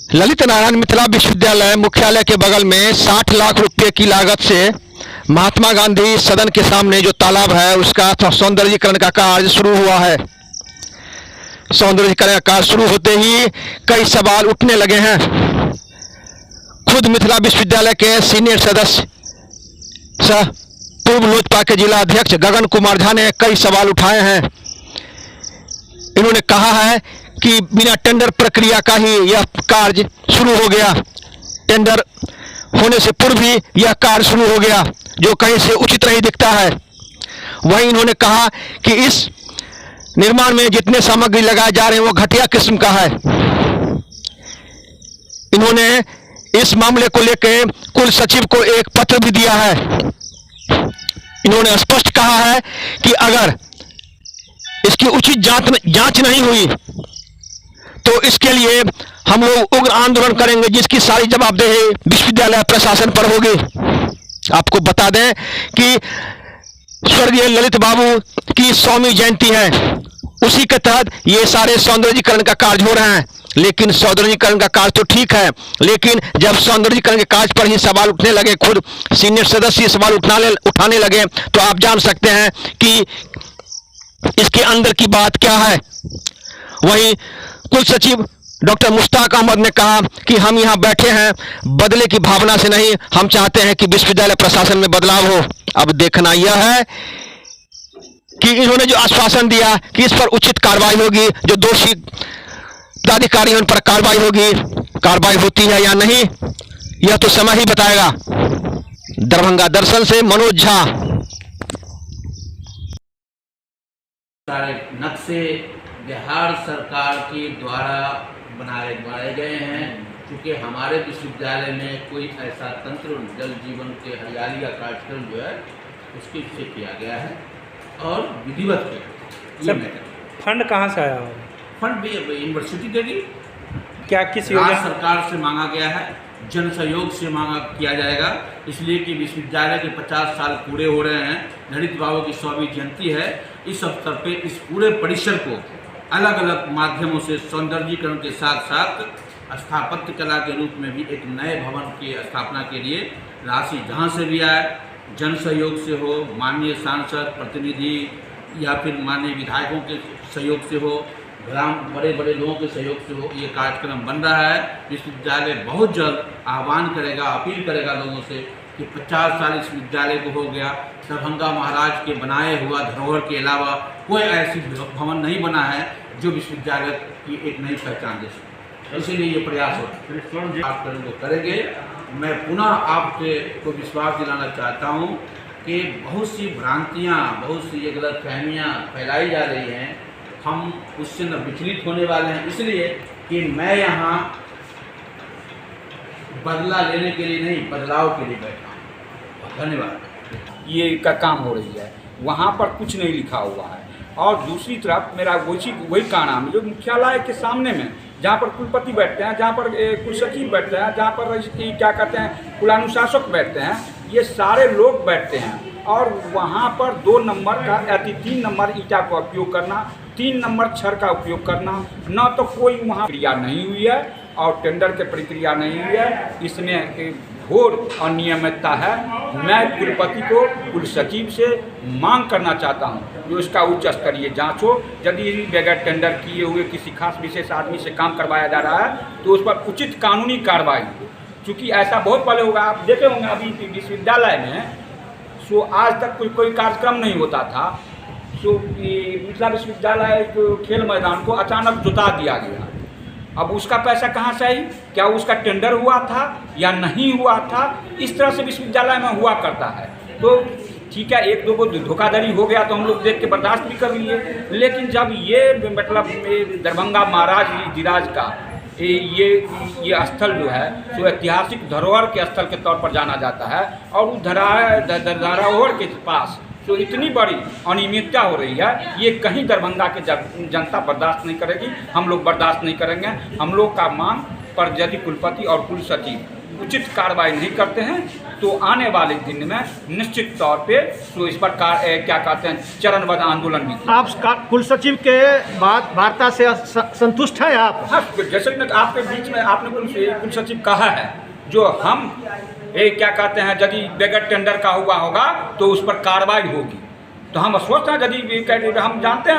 ललित नारायण मिथिला विश्वविद्यालय मुख्यालय के बगल में 60 लाख रुपए की लागत से महात्मा गांधी सदन के सामने जो तालाब है उसका सौंदर्यीकरण का कार्य शुरू हुआ है। सौंदर्यीकरण का कार्य शुरू होते ही कई सवाल उठने लगे हैं। खुद मिथिला विश्वविद्यालय के सीनियर सदस्य सह पूर्व लोजपा के जिला अध्यक्ष गगन कुमार झा ने कई सवाल उठाए हैं। इन्होंने कहा है कि बिना टेंडर प्रक्रिया का ही यह कार्य शुरू हो गया, टेंडर होने से पूर्व ही यह कार्य शुरू हो गया, जो कहीं से उचित नहीं दिखता है। वहीं इन्होंने कहा कि इस निर्माण में जितने सामग्री लगाए जा रहे हैं वो घटिया किस्म का है। इन्होंने इस मामले को लेकर कुल सचिव को एक पत्र भी दिया है। इन्होंने स्पष्ट कहा है कि अगर इसकी उचित जांच नहीं हुई तो इसके लिए हम लोग उग्र आंदोलन करेंगे, जिसकी सारी जवाबदेही विश्वविद्यालय प्रशासन पर होगी। आपको बता दें कि स्वर्गीय ललित बाबू की 100वीं जयंती है, उसी के तहत ये सारे सौंदर्यीकरण का कार्य हो रहे हैं। लेकिन सौंदर्यीकरण का कार्य तो ठीक है, लेकिन जब सौंदर्यीकरण के कार्य पर ही सवाल उठने लगे, खुद सीनियर सदस्य सवाल उठाने लगे, तो आप जान सकते हैं कि इसके अंदर की बात क्या है। वहीं कुल सचिव डॉक्टर मुश्ताक अहमद ने कहा कि हम यहाँ बैठे हैं बदले की भावना से नहीं, हम चाहते हैं कि विश्वविद्यालय प्रशासन में बदलाव हो। अब देखना यह है कि इन्होंने जो आश्वासन दिया कि इस पर उचित कार्रवाई होगी, जो दोषी पदाधिकारी उन पर कार्रवाई होगी, कार्रवाई होती है या नहीं यह तो समय ही बताएगा। दरभंगा दर्शन से मनोज झा। सारे नक्शे बिहार सरकार के द्वारा बनाए गए हैं, क्योंकि हमारे विश्वविद्यालय में कोई ऐसा तंत्र जल जीवन के हरियाली का कार्यक्रम जो है उसके से किया गया है और विधिवत किया। फंड कहाँ से आया? फंड भी यूनिवर्सिटी देगी। क्या किस योजना सरकार से मांगा गया है, जन सहयोग से मांगा किया जाएगा, इसलिए कि विश्वविद्यालय के 50 साल पूरे हो रहे हैं, ललित बाबू की 100वीं जयंती है। इस अवसर पे इस पूरे परिसर को अलग अलग माध्यमों से सौंदर्यीकरण के साथ साथ स्थापत्य कला के रूप में भी एक नए भवन की स्थापना के लिए राशि जहाँ से भी आए, जन सहयोग से हो, माननीय सांसद प्रतिनिधि या फिर माननीय विधायकों के सहयोग से हो, ग्राम बड़े बड़े लोगों के सहयोग से हो, ये कार्यक्रम बन रहा है। विश्वविद्यालय बहुत जल्द आह्वान करेगा, अपील करेगा लोगों से कि 50 साल इस विद्यालय को हो गया, दरभंगा महाराज के बनाए हुआ धरोहर के अलावा कोई ऐसी भवन नहीं बना है जो विश्वविद्यालय की एक नई पहचान दे सके। इसीलिए ये प्रयास हो आप करेंगे। मैं पुनः आपसे को विश्वास दिलाना चाहता हूँ कि बहुत सी भ्रांतियाँ, बहुत सी गलतफहमियाँ फैलाई जा रही हैं, हम उससे न विचलित होने वाले हैं, इसलिए कि मैं यहाँ बदला लेने के लिए नहीं, बदलाव के लिए बैठा हूँ। धन्यवाद। ये का काम हो रही है, वहाँ पर कुछ नहीं लिखा हुआ है। और दूसरी तरफ मेरा वही कहना है, जो मुख्यालय के सामने में जहाँ पर कुलपति बैठते हैं, जहाँ पर कुलसचिव बैठते हैं, जहाँ पर क्या कहते हैं कुलानुशासक बैठते हैं, ये सारे लोग बैठते हैं। और वहाँ पर 2 नंबर का या 3 नंबर ईंटा का उपयोग करना, 3 नंबर छड़ का उपयोग करना, न तो कोई वहाँ प्रक्रिया नहीं हुई है और टेंडर की प्रक्रिया नहीं हुई है। इसमें घोर अनियमितता है। मैं कुलपति को, कुल सचिव से मांग करना चाहता हूं जो इसका उच्च स्तरीय जांच हो। यदि बगैर टेंडर किए हुए किसी खास विशेष आदमी से काम करवाया जा रहा है तो उस पर उचित कानूनी कार्रवाई हो। चूँकि ऐसा बहुत पहले होगा, आप देखे होंगे अभी विश्वविद्यालय में सो आज तक कोई कार्यक्रम नहीं होता था। सो मिथिला विश्वविद्यालय खेल मैदान को अचानक जुता दिया गया। अब उसका पैसा कहाँ से आई? क्या उसका टेंडर हुआ था या नहीं हुआ था? इस तरह से विश्वविद्यालय में हुआ करता है। तो ठीक है, 1-2 को धोखाधड़ी हो गया तो हम लोग देख के बर्दाश्त भी कर लिए, लेकिन जब ये मतलब दरभंगा महाराज जिराज का ये स्थल जो है तो ऐतिहासिक धरोहर के स्थल के तौर पर जाना जाता है, और उस धरोहर के पास तो इतनी बड़ी अनियमितता हो रही है, ये कहीं दरभंगा के जनता बर्दाश्त नहीं करेगी, हम लोग बर्दाश्त नहीं करेंगे। हम लोग का मांग पर यदि कुलपति और कुल सचिव उचित कार्रवाई नहीं करते हैं तो आने वाले दिन में निश्चित तौर पे तो इस पर क्या कहते हैं चरणबद्ध आंदोलन भी। आप कुल सचिव के बाद वार्ता से संतुष्ट हैं आप? हाँ, जैसे कि आपके बीच में आपने कुल सचिव कहा है, जो हम क्या कहते हैं यदि बगैर टेंडर का हुआ होगा तो उस पर कार्रवाई होगी, तो हम अस्वस्थ हैं। यदि हम जानते हैं